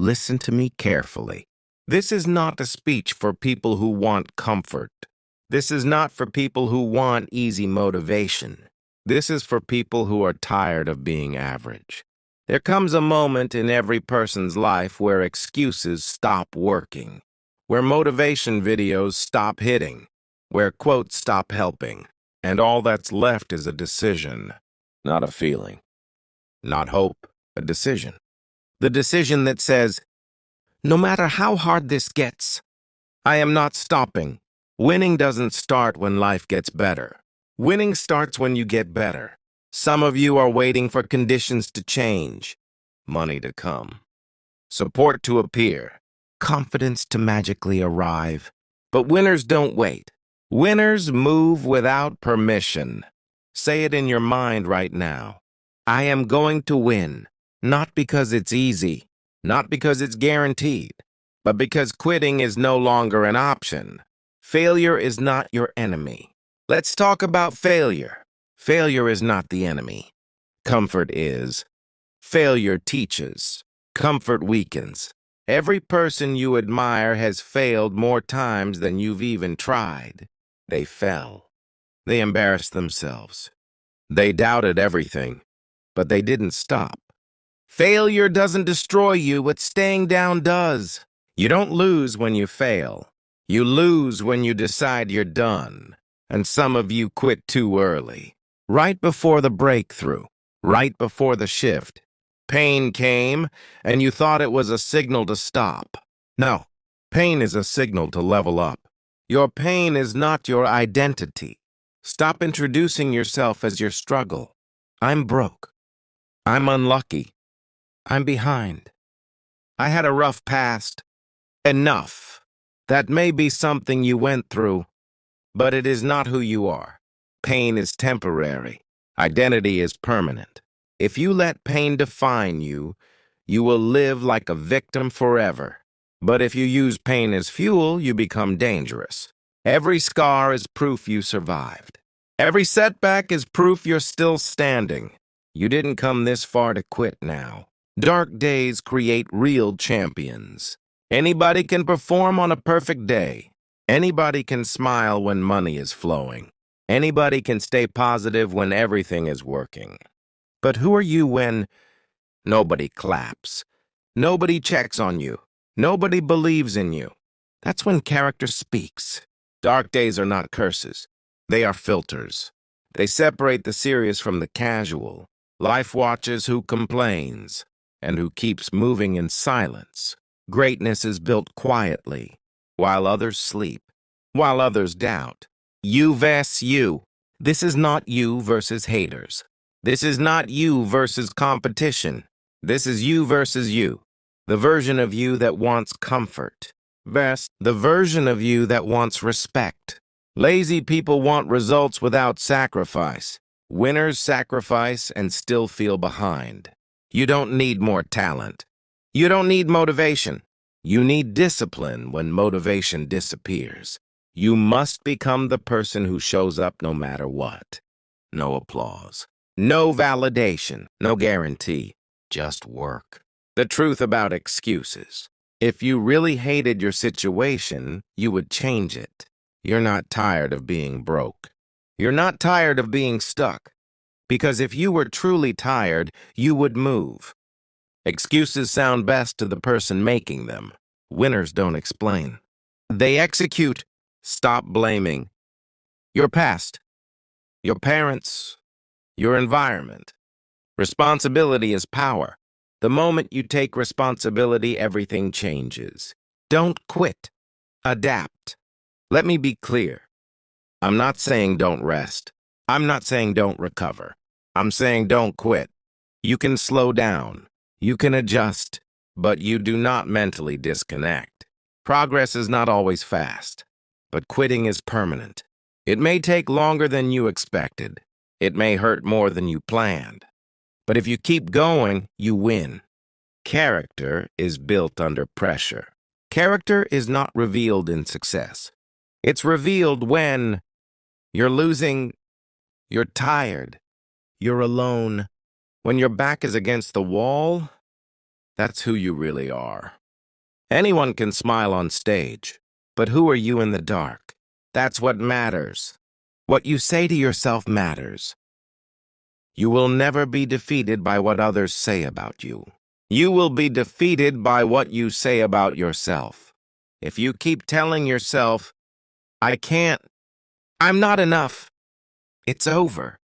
listen to me carefully. This is not a speech for people who want comfort. This is not for people who want easy motivation. This is for people who are tired of being average. There comes a moment in every person's life where excuses stop working, where motivation videos stop hitting, where quotes stop helping, and all that's left is a decision, not a feeling, not hope, a decision. The decision that says, no matter how hard this gets, I am not stopping. Winning doesn't start when life gets better. Winning starts when you get better. Some of you are waiting for conditions to change, money to come, support to appear, confidence to magically arrive. But winners don't wait. Winners move without permission. Say it in your mind right now. I am going to win, not because it's easy, not because it's guaranteed, but because quitting is no longer an option. Failure is not your enemy. Let's talk about failure. Failure is not the enemy. Comfort is. Failure teaches. Comfort weakens. Every person you admire has failed more times than you've even tried. They fell. They embarrassed themselves. They doubted everything, but they didn't stop. Failure doesn't destroy you, what staying down does. You don't lose when you fail. You lose when you decide you're done. And some of you quit too early. Right before the breakthrough. Right before the shift. Pain came, and you thought it was a signal to stop. No, pain is a signal to level up. Your pain is not your identity. Stop introducing yourself as your struggle. I'm broke. I'm unlucky. I'm behind. I had a rough past. Enough. That may be something you went through, but it is not who you are. Pain is temporary. Identity is permanent. If you let pain define you, you will live like a victim forever. But if you use pain as fuel, you become dangerous. Every scar is proof you survived. Every setback is proof you're still standing. You didn't come this far to quit now. Dark days create real champions. Anybody can perform on a perfect day. Anybody can smile when money is flowing. Anybody can stay positive when everything is working. But who are you when nobody claps? Nobody checks on you. Nobody believes in you. That's when character speaks. Dark days are not curses. They are filters. They separate the serious from the casual. Life watches who complains and who keeps moving in silence. Greatness is built quietly, while others sleep, while others doubt. You vs. you. This is not you versus haters. This is not you versus competition. This is you versus you. The version of you that wants comfort. Versus the version of you that wants respect. Lazy people want results without sacrifice. Winners sacrifice and still feel behind. You don't need more talent. You don't need motivation. You need discipline when motivation disappears. You must become the person who shows up no matter what. No applause. No validation. No guarantee. Just work. The truth about excuses. If you really hated your situation, you would change it. You're not tired of being broke. You're not tired of being stuck. Because if you were truly tired, you would move. Excuses sound best to the person making them. Winners don't explain. They execute. Stop blaming your past, your parents, your environment. Responsibility is power. The moment you take responsibility, everything changes. Don't quit. Adapt. Let me be clear. I'm not saying don't rest. I'm not saying don't recover. I'm saying don't quit. You can slow down. You can adjust, but you do not mentally disconnect. Progress is not always fast, but quitting is permanent. It may take longer than you expected. It may hurt more than you planned. But if you keep going, you win. Character is built under pressure. Character is not revealed in success. It's revealed when you're losing, you're tired, you're alone, when your back is against the wall, That's who you really are. Anyone can smile on stage, but who are you in the dark? That's what matters. What you say to yourself matters. You will never be defeated by what others say about you. You will be defeated by what you say about yourself. If you keep telling yourself, I can't, I'm not enough, it's over.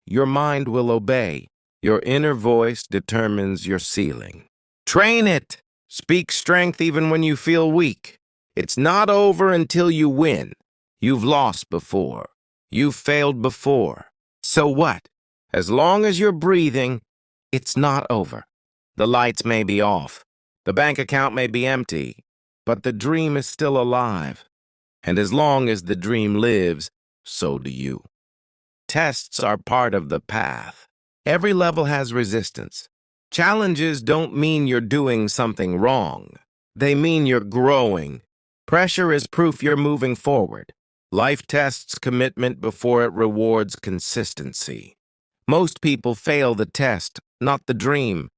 Your mind will obey. Your inner voice determines your ceiling. Train it. Speak strength even when you feel weak. It's not over until you win. You've lost before. You've failed before. So what? As long as you're breathing, it's not over. The lights may be off. The bank account may be empty. But the dream is still alive. And as long as the dream lives, so do you. Tests are part of the path. Every level has resistance. Challenges don't mean you're doing something wrong. They mean you're growing. Pressure is proof you're moving forward. Life tests commitment before it rewards consistency. Most people fail the test, not the dream.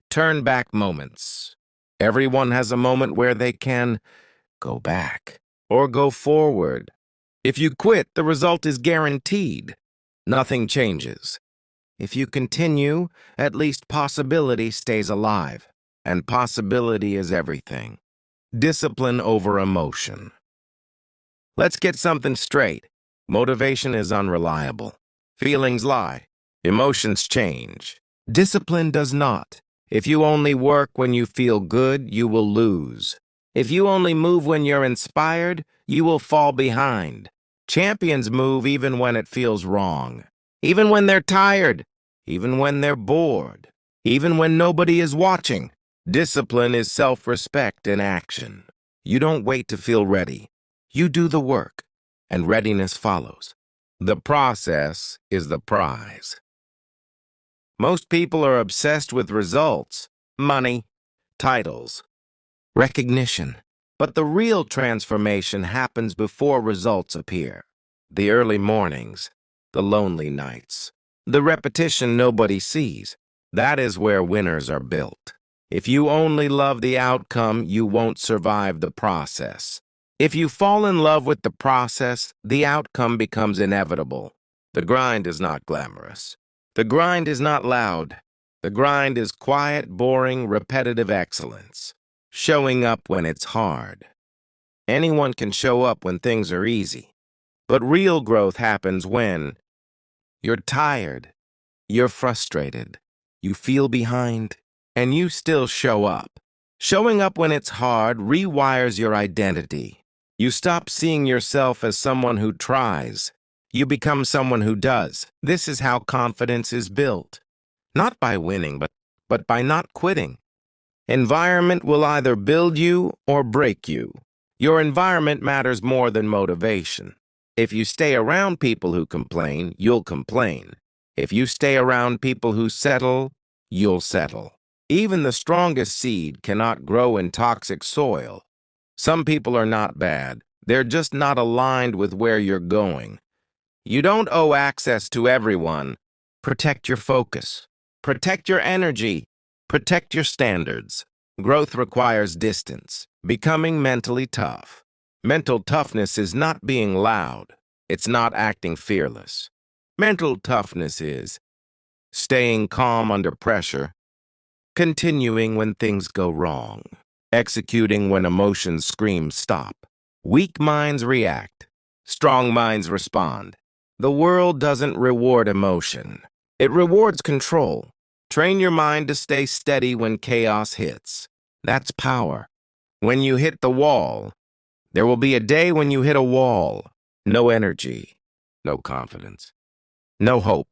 Turn back moments. Everyone has a moment where they can go back or go forward. If you quit, the result is guaranteed. Nothing changes. If you continue, at least possibility stays alive. And possibility is everything. Discipline over emotion. Let's get something straight. Motivation is unreliable. Feelings lie. Emotions change. Discipline does not. If you only work when you feel good, you will lose. If you only move when you're inspired, you will fall behind. Champions move even when it feels wrong. Even when they're tired. Even when they're bored. Even when nobody is watching. Discipline is self-respect in action. You don't wait to feel ready. You do the work, and readiness follows. The process is the prize. Most people are obsessed with results, money, titles, recognition. But the real transformation happens before results appear. The early mornings, the lonely nights, the repetition nobody sees. That is where winners are built. If you only love the outcome, you won't survive the process. If you fall in love with the process, the outcome becomes inevitable. The grind is not glamorous. The grind is not loud. The grind is quiet, boring, repetitive excellence. Showing up when it's hard. Anyone can show up when things are easy. But real growth happens when you're tired, you're frustrated, you feel behind, and you still show up. Showing up when it's hard rewires your identity. You stop seeing yourself as someone who tries. You become someone who does. This is how confidence is built. Not by winning, but by not quitting. Environment will either build you or break you. Your environment matters more than motivation. If you stay around people who complain, you'll complain. If you stay around people who settle, you'll settle. Even the strongest seed cannot grow in toxic soil. Some people are not bad. They're just not aligned with where you're going. You don't owe access to everyone. Protect your focus. Protect your energy. Protect your standards. Growth requires distance. Becoming mentally tough. Mental toughness is not being loud. It's not acting fearless. Mental toughness is staying calm under pressure, continuing when things go wrong, executing when emotions scream stop. Weak minds react. Strong minds respond. The world doesn't reward emotion. It rewards control. Train your mind to stay steady when chaos hits. That's power. When you hit the wall, there will be a day when you hit a wall. No energy, no confidence, no hope.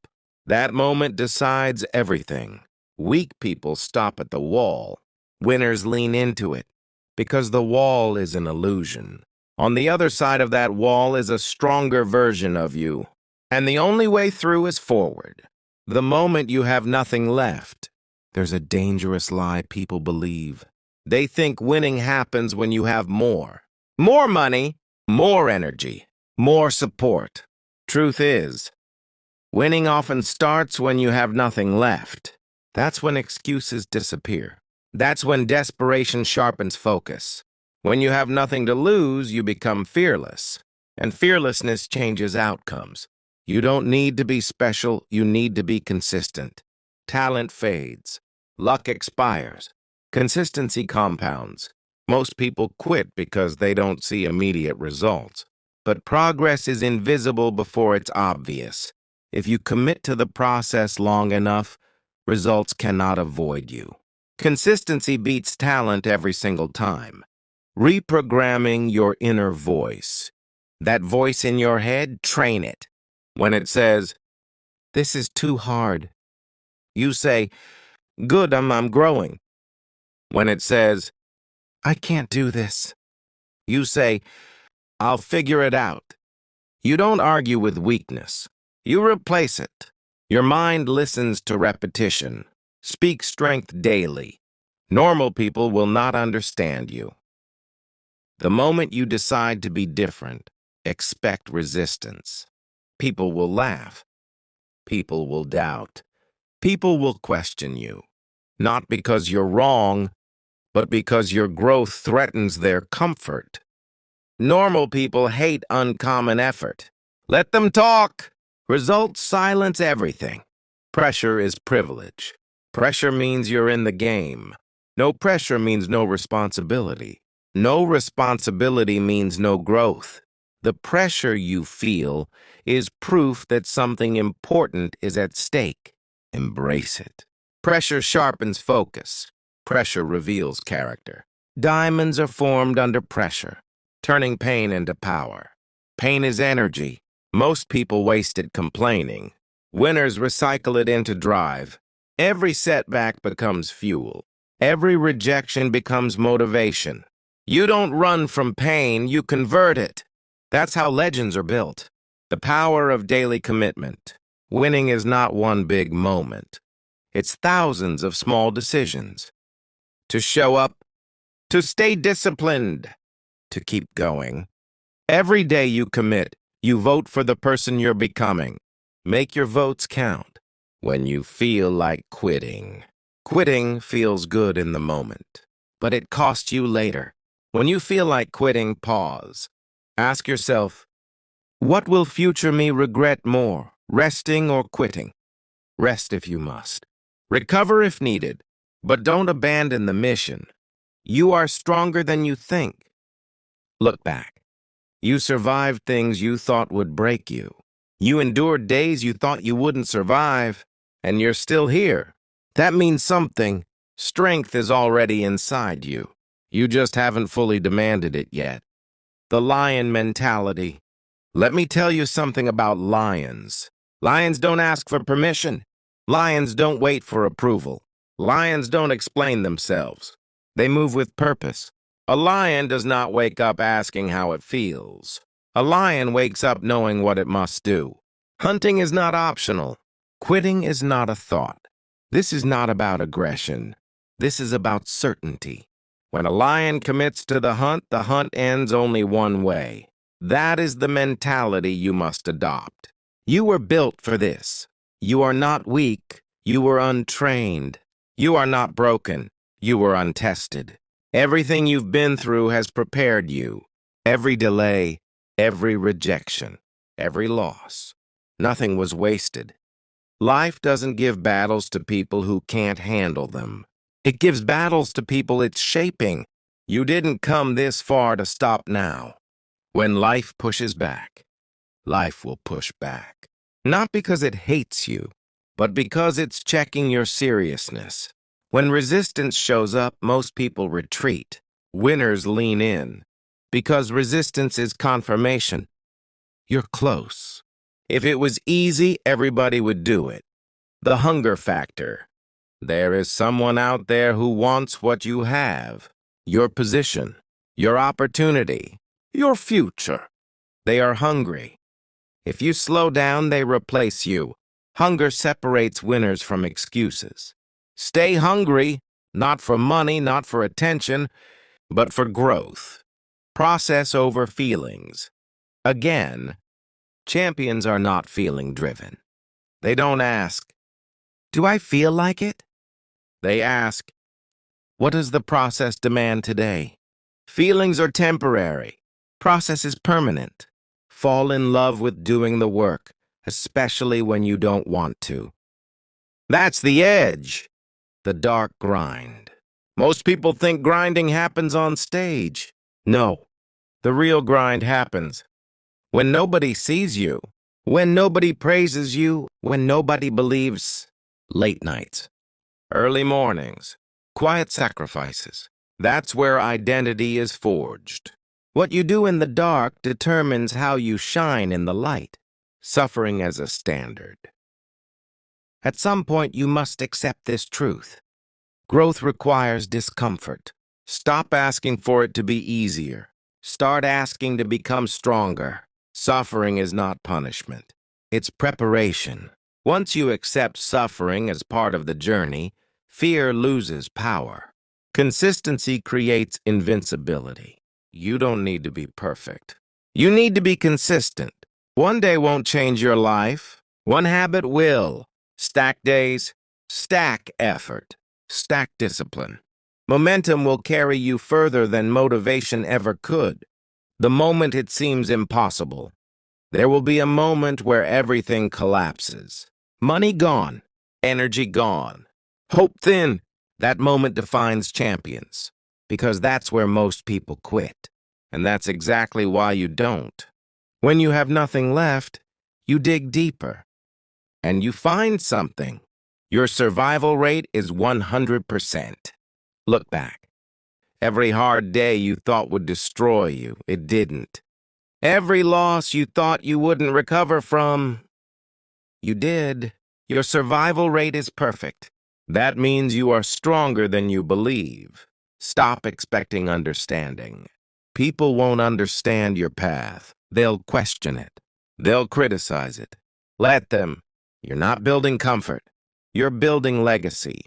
That moment decides everything. Weak people stop at the wall. Winners lean into it because the wall is an illusion. On the other side of that wall is a stronger version of you. And the only way through is forward. The moment you have nothing left, there's a dangerous lie people believe. They think winning happens when you have more. More money, more energy, more support. Truth is, winning often starts when you have nothing left. That's when excuses disappear. That's when desperation sharpens focus. When you have nothing to lose, you become fearless. And fearlessness changes outcomes. You don't need to be special, you need to be consistent. Talent fades. Luck expires. Consistency compounds. Most people quit because they don't see immediate results. But progress is invisible before it's obvious. If you commit to the process long enough, results cannot avoid you. Consistency beats talent every single time. Reprogramming your inner voice. That voice in your head, train it. When it says, "This is too hard," you say, "Good, I'm growing." When it says, "I can't do this," you say, "I'll figure it out." You don't argue with weakness. You replace it. Your mind listens to repetition. Speak strength daily. Normal people will not understand you. The moment you decide to be different, expect resistance. People will laugh. People will doubt. People will question you. Not because you're wrong, but because your growth threatens their comfort. Normal people hate uncommon effort. Let them talk. Results silence everything. Pressure is privilege. Pressure means you're in the game. No pressure means no responsibility. No responsibility means no growth. The pressure you feel is proof that something important is at stake. Embrace it. Pressure sharpens focus. Pressure reveals character. Diamonds are formed under pressure, turning pain into power. Pain is energy. Most people waste it complaining. Winners recycle it into drive. Every setback becomes fuel. Every rejection becomes motivation. You don't run from pain, you convert it. That's how legends are built. The power of daily commitment. Winning is not one big moment. It's thousands of small decisions. To show up, to stay disciplined, to keep going. Every day you commit, you vote for the person you're becoming. Make your votes count. When you feel like quitting. Quitting feels good in the moment, but it costs you later. When you feel like quitting, pause. Ask yourself, what will future me regret more, resting or quitting? Rest if you must. Recover if needed, but don't abandon the mission. You are stronger than you think. Look back. You survived things you thought would break you. You endured days you thought you wouldn't survive, and you're still here. That means something. Strength is already inside you. You just haven't fully demanded it yet. The lion mentality. Let me tell you something about lions. Lions don't ask for permission. Lions don't wait for approval. Lions don't explain themselves. They move with purpose. A lion does not wake up asking how it feels. A lion wakes up knowing what it must do. Hunting is not optional. Quitting is not a thought. This is not about aggression. This is about certainty. When a lion commits to the hunt ends only one way. That is the mentality you must adopt. You were built for this. You are not weak. You were untrained. You are not broken. You were untested. Everything you've been through has prepared you. Every delay, every rejection, every loss. Nothing was wasted. Life doesn't give battles to people who can't handle them. It gives battles to people it's shaping. You didn't come this far to stop now. When life pushes back, life will push back. Not because it hates you, but because it's checking your seriousness. When resistance shows up, most people retreat. Winners lean in. Because resistance is confirmation. You're close. If it was easy, everybody would do it. The hunger factor. There is someone out there who wants what you have. Your position, your opportunity, your future. They are hungry. If you slow down, they replace you. Hunger separates winners from excuses. Stay hungry, not for money, not for attention, but for growth. Process over feelings. Again, champions are not feeling-driven. They don't ask, "Do I feel like it?" They ask, What does the process demand today? Feelings are temporary. Process is permanent. Fall in love with doing the work, especially when you don't want to. That's the edge, the dark grind. Most people think grinding happens on stage. No, the real grind happens when nobody sees you, when nobody praises you, when nobody believes. Late nights, early mornings, quiet sacrifices. That's where identity is forged. What you do in the dark determines how you shine in the light, suffering as a standard. At some point, you must accept this truth. Growth requires discomfort. Stop asking for it to be easier. Start asking to become stronger. Suffering is not punishment. It's preparation. Once you accept suffering as part of the journey, fear loses power. Consistency creates invincibility. You don't need to be perfect. You need to be consistent. One day won't change your life. One habit will. Stack days, stack effort, stack discipline. Momentum will carry you further than motivation ever could. The moment it seems impossible, there will be a moment where everything collapses. Money gone, energy gone, hope thin. That moment defines champions, because that's where most people quit. And that's exactly why you don't. When you have nothing left, you dig deeper, and you find something. Your survival rate is 100%. Look back. Every hard day you thought would destroy you, it didn't. Every loss you thought you wouldn't recover from, you did. Your survival rate is perfect. That means you are stronger than you believe. Stop expecting understanding. People won't understand your path. They'll question it. They'll criticize it. Let them. You're not building comfort. You're building legacy.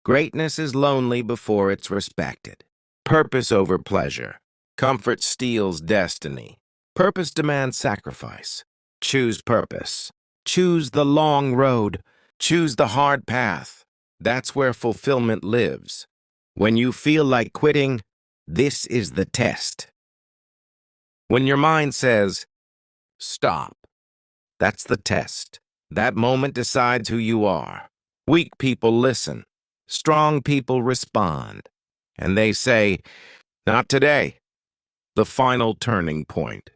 Greatness is lonely before it's respected. Purpose over pleasure. Comfort steals destiny. Purpose demands sacrifice. Choose purpose. Choose the long road. Choose the hard path. That's where fulfillment lives. When you feel like quitting, this is the test. When your mind says, stop, that's the test. That moment decides who you are. Weak people listen. Strong people respond. And they say, not today. The final turning point.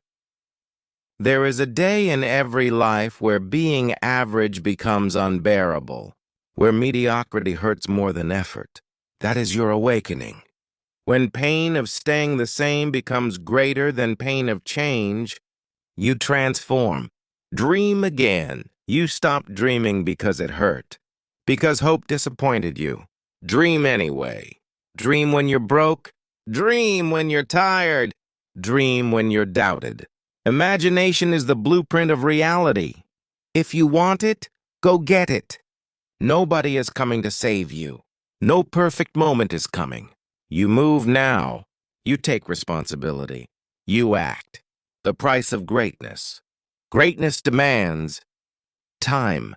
There is a day in every life where being average becomes unbearable, where mediocrity hurts more than effort. That is your awakening. When pain of staying the same becomes greater than pain of change, you transform. Dream again. You stop dreaming because it hurt, because hope disappointed you. Dream anyway. Dream when you're broke. Dream when you're tired. Dream when you're doubted. Imagination is the blueprint of reality. If you want it, go get it. Nobody is coming to save you. No perfect moment is coming. You move now. You take responsibility. You act. The price of greatness. Greatness demands time,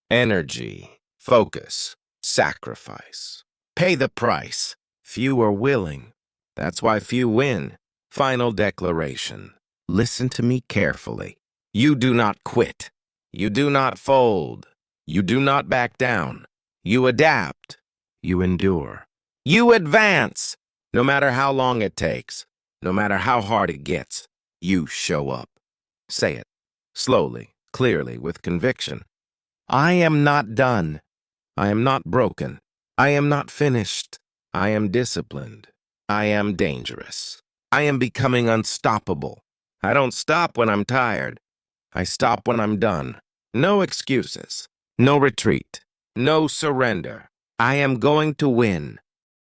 energy, focus, sacrifice. Pay the price. Few are willing. That's why few win. Final declaration. Listen to me carefully. You do not quit. You do not fold. You do not back down. You adapt. You endure. You advance. No matter how long it takes, no matter how hard it gets, you show up. Say it. Slowly, clearly, with conviction. I am not done. I am not broken. I am not finished. I am disciplined. I am dangerous. I am becoming unstoppable. I don't stop when I'm tired. I stop when I'm done. No excuses. No retreat. No surrender. I am going to win.